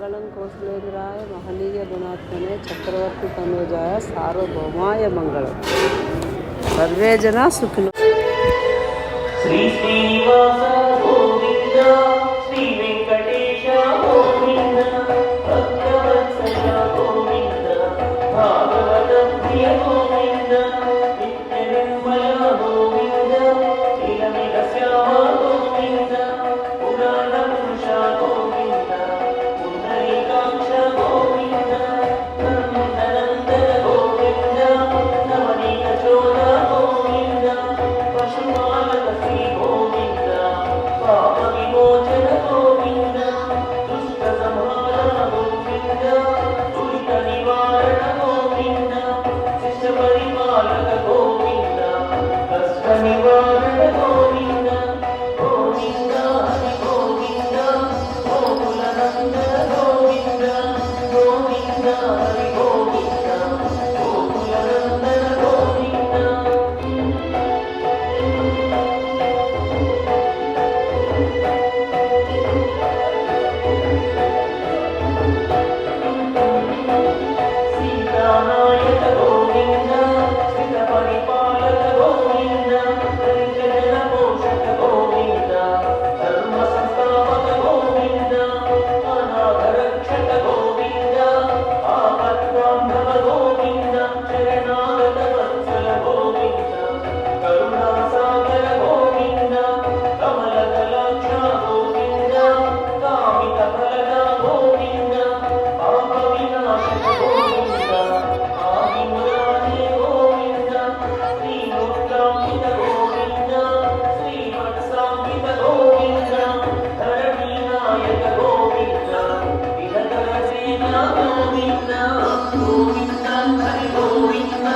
मंगलं कौसलेन्द्राय महनीय गुणात्मने चक्रवर्ती तनूजाय सार्वभौमाय मंगलम। सर्वे जना सुखिनो। श्री श्रीनिवास गोविंद, श्री वेंकटेश गोविंद, भक्तवत्सल गोविंद, भागवत प्रिय गोविंद, नित्य निर्मल गोविंद, नीलमेघ श्याम गोविंद, पुराण पुरुष गोविंद, पुंडरीकाक्ष गोविंद, नंदनंदन गोविंद, नवनीत चोर गोविंद, पशुपालक श्री गोविंद, पाप विमोचन गोविंद, दुष्ट संहार गोविंद, दुरित निवारण गोविंद, शिष्य परिपालक गोविंद, कष्ट निवारण गोविंद, गोविंद हरि गोविंद, गोकुल नंदन गोविंद, गोविंद हरि गोविंद, गोकुल नंदन गोविंद। सीतानायक गोविंद, श्रित परिपालक गोविंद, दरिद्र जन पोषक गोविंद, धर्म संस्थापक गोविंद, अनाथ रक्षक गोविंद, आपद्बांधव गोविंद, शरणागत वत्सल गोविंद, करुणा सागर गोविंद, कमल कलाक्ष गोविंद, कामित फलदा गोविंद, पाप विनाशक गोविंद, आदिमुरारे गोविंद, श्रीमुद्रांकित गोविंद, श्रीमत्सांकित गोविंद, धरणीनायक गोविंद, विहतर सेना गोविंद, गोविंद हरि गोविंद,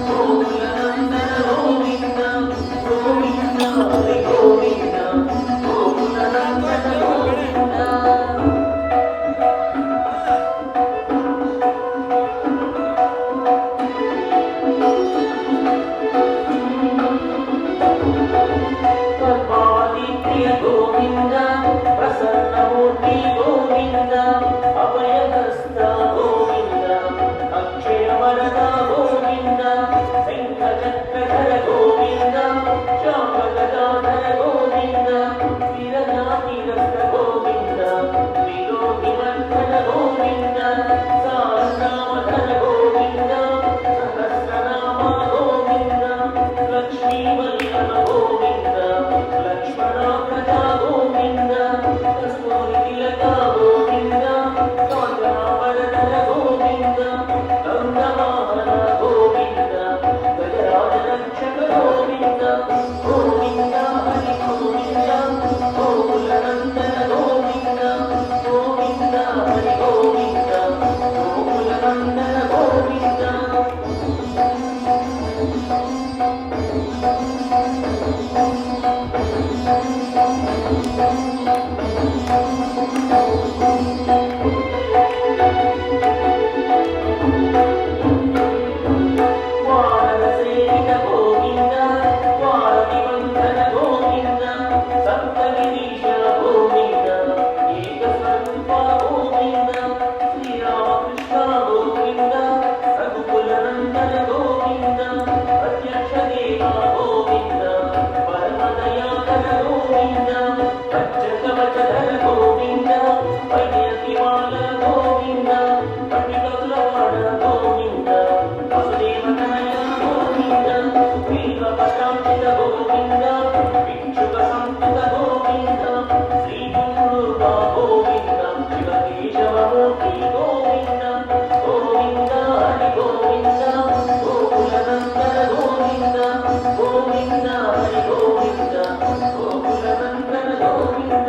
गोकुल नंदन गोविंद, गोविंद हरि गोविंद, गोकुल नंदन गोविंद। पद्मादित्य गोविंद, प्रसन्नमूर्ति गोविंद, अभयहस्त गोविंद, अक्षयवरदा गोविंद, शंखचक्रधर गोविंद, श्यामगदाधर गोविंद, वीरजातिरस्त गोविंद, विलोकिवर्धन गोविंद, सारनामधर गोविंद, सहस्रनाम गोविंद, लक्ष्मीवल्लभ गोविंद, लक्ष्मणाग्रजा गोविंद, कस्तूरितिलका गोविंद, काञ्चनाभरणधर गोविंद, गन्धवाहन गोविंद, गजराज रक्षक गोविंद, गोविंद हरि गोविंद, गोकुल नंदन गोविंद, गोविंद हरि गोविंद, गोकुल नंदन गोविंद। वानरसेवित गोविंद, वारतिबन्धन गोविंद, सप्तगिरीश गोविंद, एकस्वरूप गोविंद, श्रीरामकृष्ण गोविंद, रघुकुलनन्दन गोविंद, प्रत्यक्ष देवा गोविंद, परमदयाकर गोविंद, पञ्चकवचधर गोविंद, वैजयतिमाल गोविंद, पट्टिककुलवाड गोविंद, वसुदेवतनय गोविंद, वीरपटाक्षित गोविंद, भिक्षुकसंस्कृत गोविंद, श्रीगुरुका गोविंद, शिवकेशवमूर्ति गोविंद, गोविंद हरि गोविंद, गोकुलनन्दन गोविंद, गोविंद हरि गोविंद, गोकुलनन्दन गोविंद।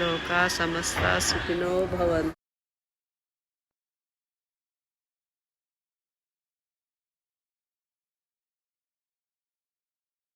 ಲೋಕ ಸಮಸ್ತ ಸುಖಿನೋ ಭವಂತು.